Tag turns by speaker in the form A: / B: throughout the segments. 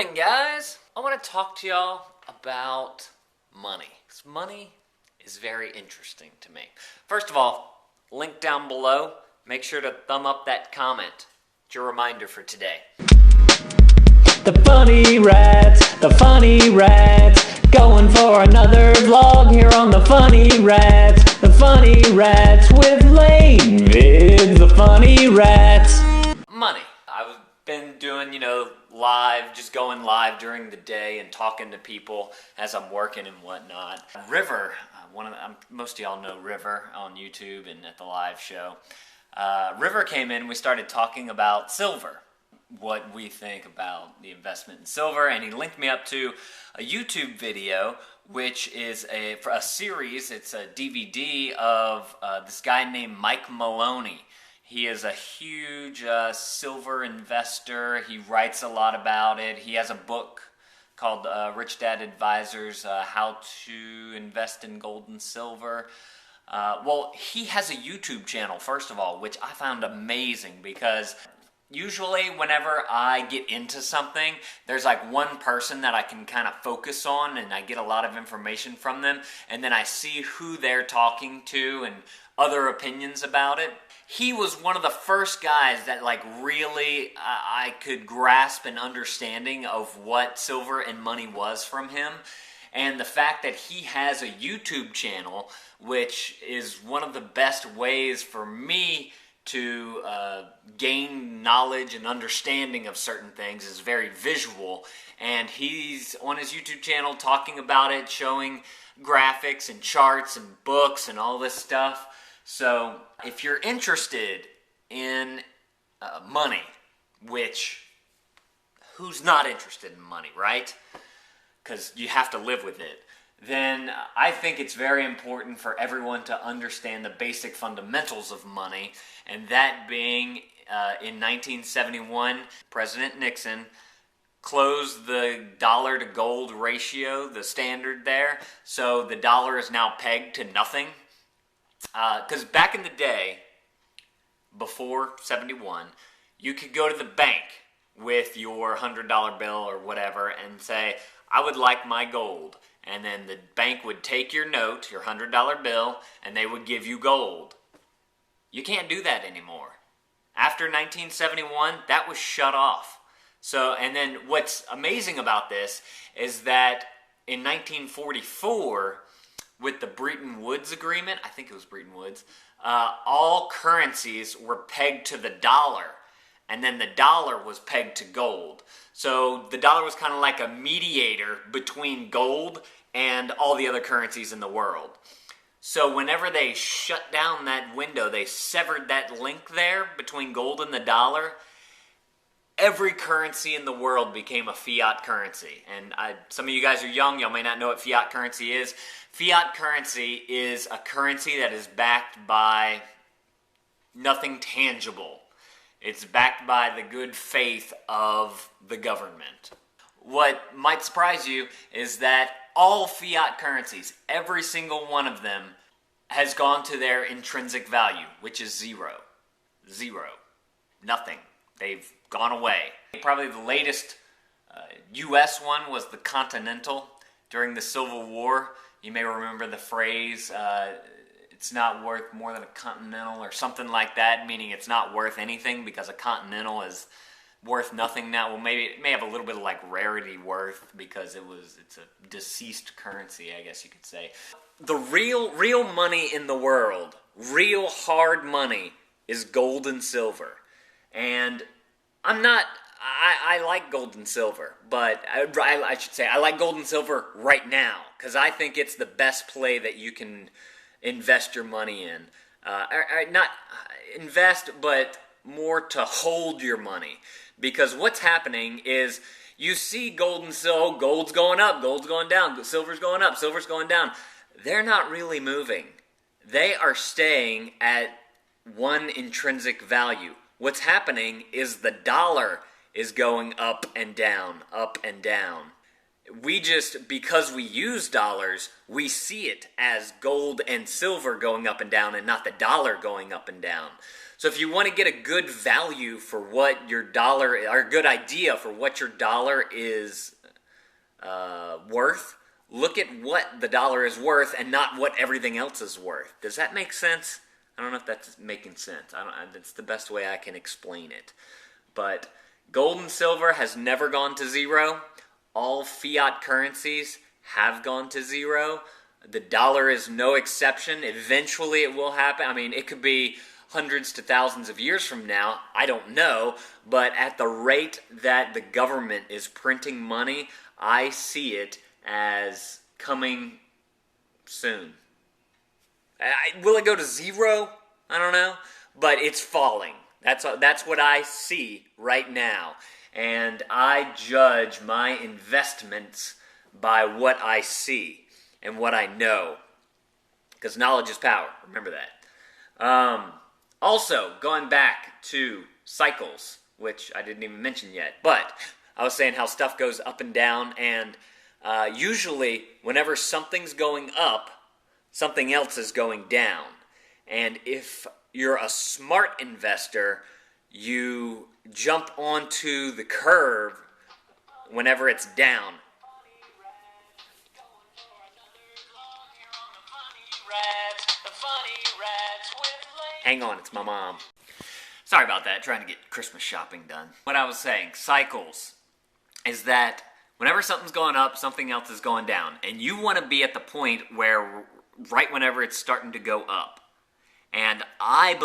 A: morning, guys. I want to talk to y'all about money. Money is very interesting to me. First of all, link down below. Make sure to thumb up that comment. It's your reminder for today.
B: The funny rats, going for another vlog here on the funny rats with lame vids, the funny rats.
A: Money. I've been doing, live, just going live during the day and talking to people as I'm working and whatnot. River, most of y'all know River on YouTube and at the live show. River came in, we started talking about silver, what we think about the investment in silver, and he linked me up to a YouTube video, which is a series, it's a DVD of this guy named Mike Maloney. He is a huge silver investor. He writes a lot about it. He has a book called Rich Dad Advisors, How to Invest in Gold and Silver. Well, he has a YouTube channel, first of all, which I found amazing because usually whenever I get into something, there's like one person that I can kind of focus on and I get a lot of information from them, and then I see who they're talking to and other opinions about it. He was one of the first guys that really I could grasp an understanding of what silver and money was from him. And the fact that he has a YouTube channel, which is one of the best ways for me to gain knowledge and understanding of certain things, is very visual. And he's on his YouTube channel talking about it, showing graphics and charts and books and all this stuff. So if you're interested in money, which who's not interested in money, right? Because you have to live with it. Then I think it's very important for everyone to understand the basic fundamentals of money, and that being in 1971, President Nixon closed the dollar to gold ratio, the standard there, so the dollar is now pegged to nothing. Because back in the day, before 71, you could go to the bank with your $100 bill or whatever and say, I would like my gold. And then the bank would take your note, your $100 bill, and they would give you gold. You can't do that anymore. After 1971, that was shut off. So, and then what's amazing about this is that in 1944, with the Bretton Woods Agreement, I think it was Bretton Woods, all currencies were pegged to the dollar, and then the dollar was pegged to gold. So the dollar was kind of like a mediator between gold and all the other currencies in the world. So whenever they shut down that window, they severed that link there between gold and the dollar, every currency in the world became a fiat currency. And some of you guys are young, y'all may not know what fiat currency is. Fiat currency is a currency that is backed by nothing tangible. It's backed by the good faith of the government. What might surprise you is that all fiat currencies, every single one of them, has gone to their intrinsic value, which is zero. Zero. Nothing. They've gone away. Probably the latest U.S. one was the Continental during the Civil War. You may remember the phrase, it's not worth more than a Continental or something like that, meaning it's not worth anything because a Continental is worth nothing now. Well, maybe it may have a little bit of rarity worth because it's a deceased currency, I guess you could say. The real money in the world, real hard money, is gold and silver. And I like gold and silver, but I should say I like gold and silver right now because I think it's the best play that you can invest your money in. Not invest, but more to hold your money. Because what's happening is you see gold and silver, gold's going up, gold's going down, silver's going up, silver's going down. They're not really moving. They are staying at one intrinsic value. What's happening is the dollar is going up and down, up and down. because we use dollars, we see it as gold and silver going up and down and not the dollar going up and down. So if you want to get a good value for what your dollar, or a good idea for what your dollar is worth, look at what the dollar is worth and not what everything else is worth. Does that make sense? I don't know if that's making sense. That's the best way I can explain it. But gold and silver has never gone to zero. All fiat currencies have gone to zero. The dollar is no exception. Eventually it will happen. I mean, it could be hundreds to thousands of years from now. I don't know. But at the rate that the government is printing money, I see it as coming soon. Will it go to zero? I don't know. But it's falling. That's what I see right now. And I judge my investments by what I see and what I know. Because knowledge is power. Remember that. Also, going back to cycles, which I didn't even mention yet. But I was saying how stuff goes up and down. And usually, whenever something's going up, something else is going down. And if you're a smart investor, you jump onto the curve whenever it's down. Hang on, it's my mom. Sorry about that, trying to get Christmas shopping done. What I was saying, cycles, is that whenever something's going up, something else is going down. And you want to be at the point where, right whenever it's starting to go up. And I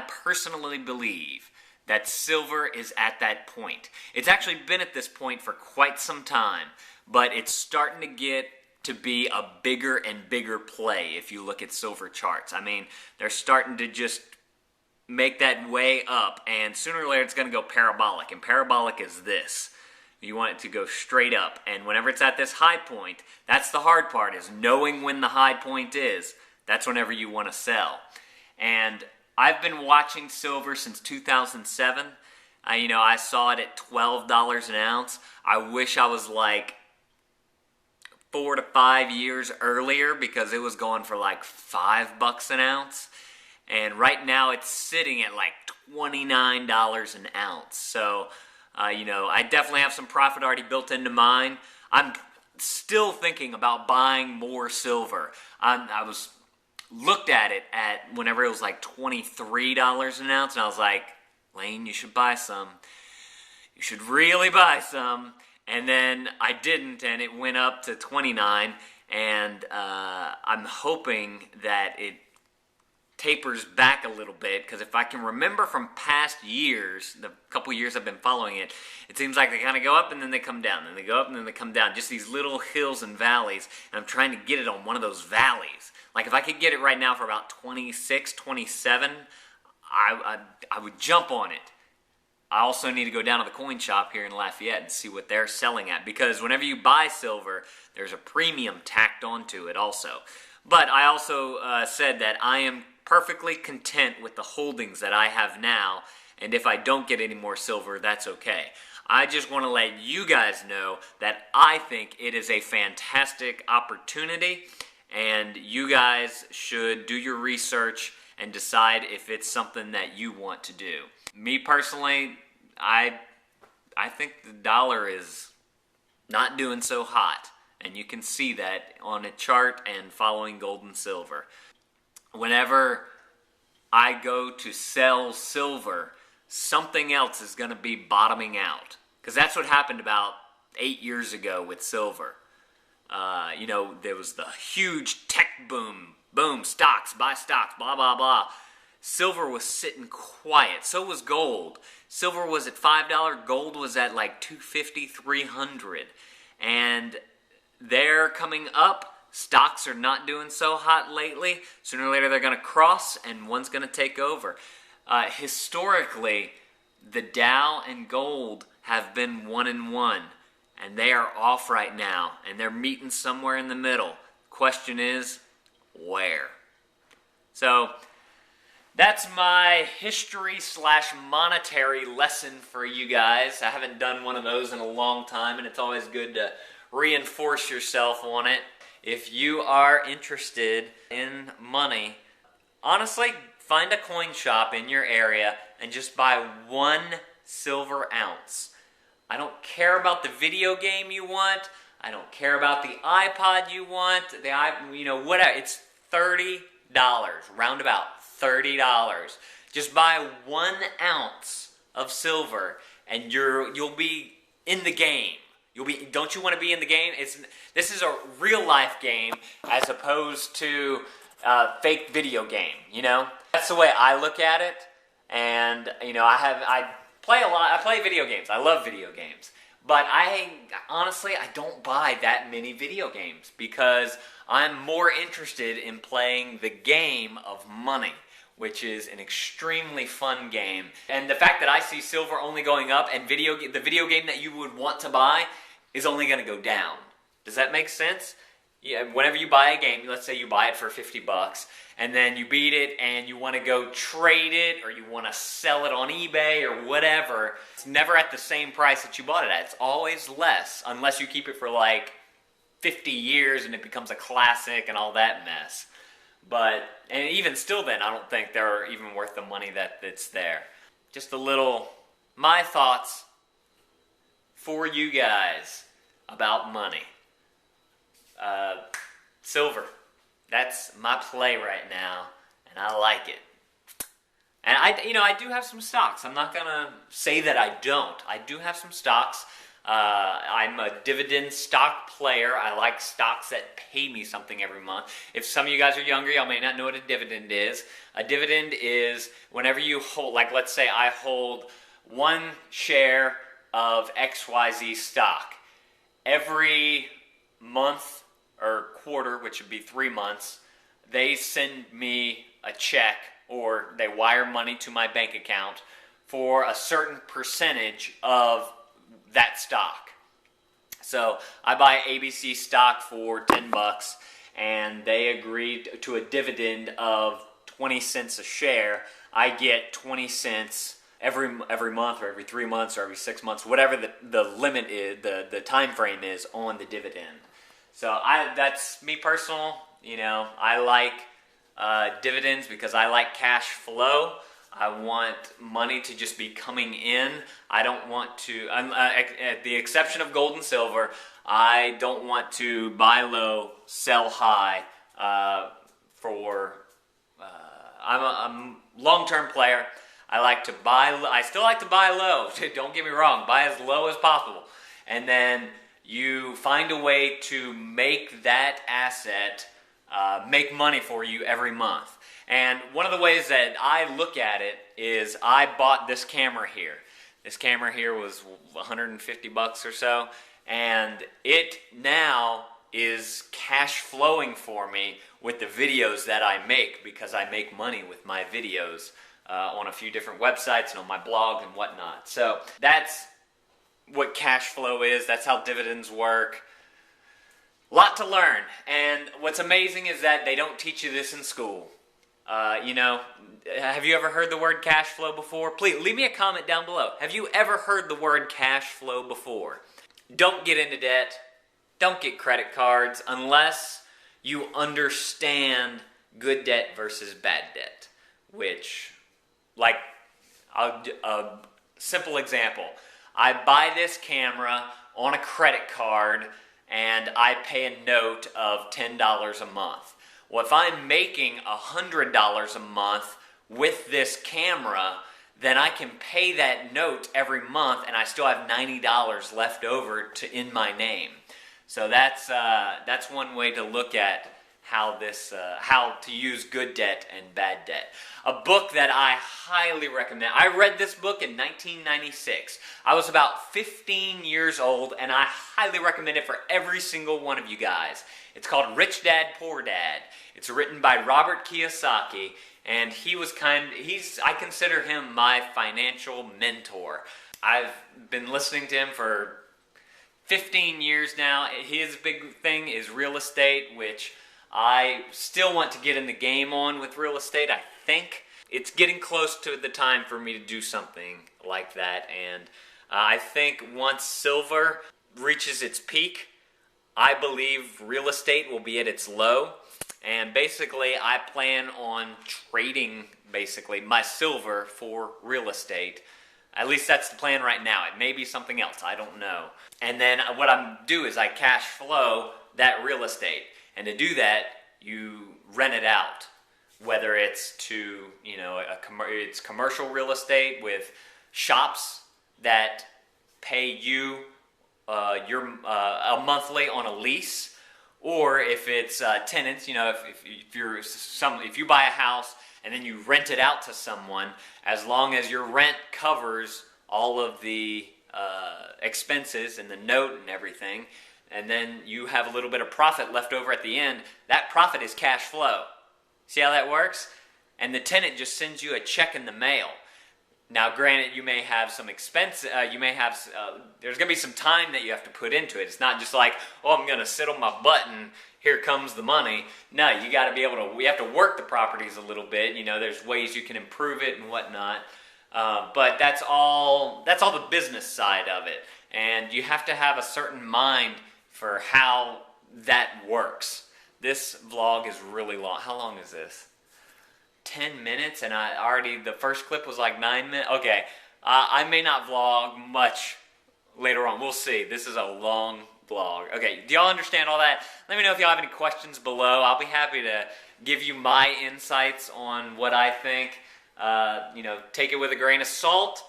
A: personally believe, that silver is at that point. It's actually been at this point for quite some time, but it's starting to get to be a bigger and bigger play if you look at silver charts. I mean, they're starting to just make that way up, and sooner or later it's going to go parabolic, and parabolic is this. You want it to go straight up, and whenever it's at this high point, that's the hard part, is knowing when the high point is. That's whenever you want to sell. And I've been watching silver since 2007. I saw it at $12 an ounce. I wish I was like 4 to 5 years earlier, because it was going for like $5 an ounce. And right now it's sitting at like $29 an ounce. So, I definitely have some profit already built into mine. I'm still thinking about buying more silver. I was looked at it at whenever it was like $23 an ounce, and I was like, Lane, you should buy some. You should really buy some. And then I didn't, and it went up to $29, and I'm hoping that it tapers back a little bit, because if I can remember from past years, the couple years I've been following it, it seems like they kind of go up and then they come down, and they go up and then they come down, just these little hills and valleys, and I'm trying to get it on one of those valleys. Like if I could get it right now for about 26, 27, I would jump on it. I also need to go down to the coin shop here in Lafayette and see what they're selling at, because whenever you buy silver, there's a premium tacked onto it also. But I also said that I am perfectly content with the holdings that I have now, and if I don't get any more silver, that's okay. I just want to let you guys know that I think it is a fantastic opportunity, and you guys should do your research and decide if it's something that you want to do. Me personally, I think the dollar is not doing so hot, and you can see that on a chart and following gold and silver. Whenever I go to sell silver, something else is going to be bottoming out, because that's what happened about 8 years ago with silver. There was the huge tech boom, stocks, buy stocks, blah, blah, blah. Silver was sitting quiet. So was gold. Silver was at $5. Gold was at like $250, $300. And they're coming up. Stocks are not doing so hot lately. Sooner or later they're going to cross and one's going to take over. Historically, the Dow and gold have been 1-1. And they are off right now. And they're meeting somewhere in the middle. Question is, where? So that's my history/monetary lesson for you guys. I haven't done one of those in a long time, and it's always good to reinforce yourself on it. If you are interested in money, honestly, find a coin shop in your area and just buy 1 silver ounce. I don't care about the video game you want. I don't care about the iPod you want. Whatever. It's $30, roundabout $30. Just buy 1 ounce of silver, and you'll be in the game. Don't you want to be in the game? This is a real life game as opposed to a fake video game. That's the way I look at it. And I play a lot. I play video games. I love video games. But honestly, I don't buy that many video games because I'm more interested in playing the game of money, which is an extremely fun game. And the fact that I see silver only going up and the video game that you would want to buy is only going to go down. Does that make sense? Yeah, whenever you buy a game, let's say you buy it for $50, and then you beat it and you want to go trade it or you want to sell it on eBay or whatever, it's never at the same price that you bought it at. It's always less, unless you keep it for like 50 years and it becomes a classic and all that mess. And even still then, I don't think they're even worth the money that's there. Just my thoughts for you guys about money. Silver. That's my play right now, and I like it. And I do have some stocks. I'm not gonna say that I don't. I do have some stocks. I'm a dividend stock player. I like stocks that pay me something every month. If some of you guys are younger, y'all may not know what a dividend is. A dividend is whenever you hold, like let's say I hold 1 share of XYZ stock. Every month or quarter, which would be 3 months, they send me a check or they wire money to my bank account for a certain percentage of that stock. So I buy ABC stock for $10 and they agreed to a dividend of 20 cents a share. I get 20 cents every month or every 3 months or every 6 months, whatever the limit is, the time frame is on the dividend. So that's me personal. I like dividends because I like cash flow. I want money to just be coming in. I don't want to, at the exception of gold and silver, I don't want to buy low, sell high. I'm a long-term player. I still like to buy low. Don't get me wrong. Buy as low as possible. And then you find a way to make that asset make money for you every month. And one of the ways that I look at it is I bought this camera here. This camera here was $150 or so, and it now is cash flowing for me with the videos that I make because I make money with my videos on a few different websites and on my blog and whatnot. So that's what cash flow is. That's how dividends work. Lot to learn. And what's amazing is that they don't teach you this in school. Have you ever heard the word cash flow before? Please leave me a comment down below. Have you ever heard the word cash flow before? Don't get into debt. Don't get credit cards unless you understand good debt versus bad debt. Which, like, a simple example. I buy this camera on a credit card and I pay a note of $10 a month. Well, if I'm making $100 a month with this camera, then I can pay that note every month and I still have $90 left over in my name. So that's one way to look at how to use good debt and bad debt. A book that I highly recommend. I read this book in 1996. I was about 15 years old, and I highly recommend it for every single one of you guys. It's called Rich Dad, Poor Dad. It's written by Robert Kiyosaki, and I consider him my financial mentor. I've been listening to him for 15 years now. His big thing is real estate, which I still want to get in the game on with real estate. I think it's getting close to the time for me to do something like that, and I think once silver reaches its peak, I believe real estate will be at its low, and basically I plan on trading basically my silver for real estate. At least that's the plan right now. It may be something else, I don't know. And then what I do is I cash flow that real estate, and to do that you rent it out, whether it's to, you know, it's commercial real estate with shops that pay you a monthly on a lease, or if it's tenants, you know, if you buy a house and then you rent it out to someone, as long as your rent covers all of the expenses and the note and everything, and then you have a little bit of profit left over at the end, that profit is cash flow. See how that works? And the tenant just sends you a check in the mail. Now, granted, you may have some expense. There's going to be some time that you have to put into it. It's not just like, oh, I'm going to sit on my butt and here comes the money. No, you got to be able to. We have to work the properties a little bit. You know, there's ways you can improve it and whatnot. But that's all the business side of it, and you have to have a certain mind for how that works. This vlog is really long. How long is this? 10 minutes, and the first clip was like 9 minutes. Okay, I may not vlog much later on. We'll see. This is a long vlog. Okay, do y'all understand all that? Let me know if y'all have any questions below. I'll be happy to give you my insights on what I think. You know, take it with a grain of salt,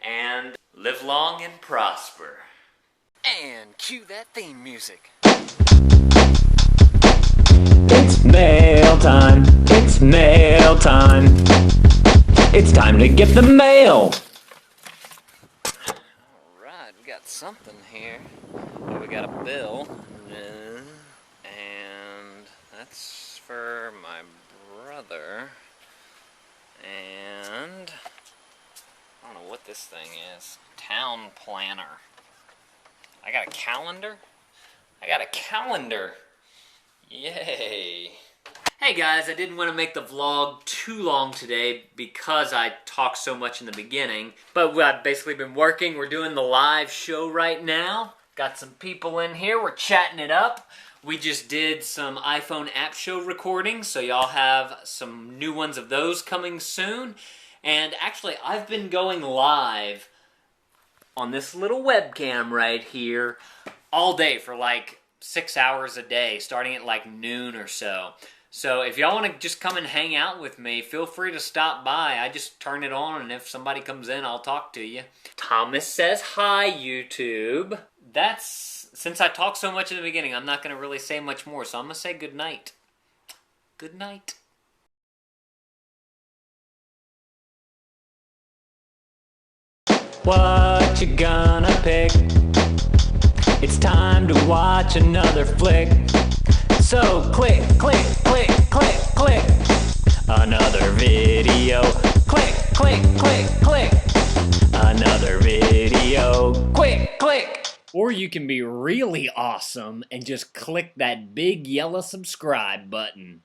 A: and live long and prosper. And cue that theme music.
B: It's mail time. It's mail time. It's time to get the mail.
A: Alright, we got something here. Oh, we got a bill. And that's for my brother. And I don't know what this thing is. Town planner. I got a calendar? I got a calendar. Yay. Hey guys, I didn't want to make the vlog too long today because I talked so much in the beginning. But I've basically been working. We're doing the live show right now. Got some people in here. We're chatting it up. We just did some iPhone app show recordings, so y'all have some new ones of those coming soon. And actually, I've been going live on this little webcam right here all day for like 6 hours a day, starting at like noon or so. So if y'all want to just come and hang out with me, feel free to stop by. I just turn it on, and if somebody comes in, I'll talk to you. Thomas says, hi, YouTube. Since I talked so much in the beginning, I'm not going to really say much more, so I'm going to say good night. Good night.
B: What you gonna pick? It's time to watch another flick. So click, click, click, click, click. Another video. Click, click, click, click. Another video. Click, click.
C: Or you can be really awesome and just click that big yellow subscribe button.